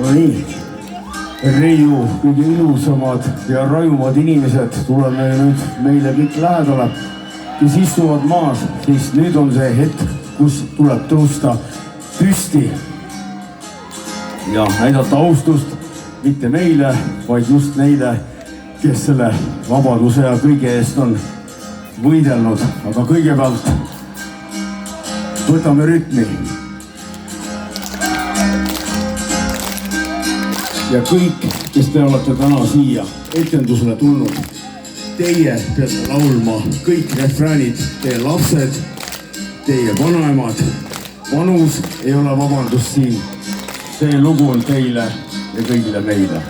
No nii, Reiu kõige ilusamad ja rajumad inimesed tuleme nüüd meile kõik lähedale, kes istuvad maas, siis nüüd on see hetk, kus tuleb tõusta püsti ja näidata austust mitte meile, vaid just neile, kes selle vabaduse ja kõige eest on võidelnud. Aga kõigepealt võtame rütmi. Ja kõik, kes te olete täna siia etendusele tulnud, teie peate laulma kõik refräänid, teie lapsed, teie vanaemad. Vanus ei ole vabandust siin. See lugu on teile ja kõigile meile.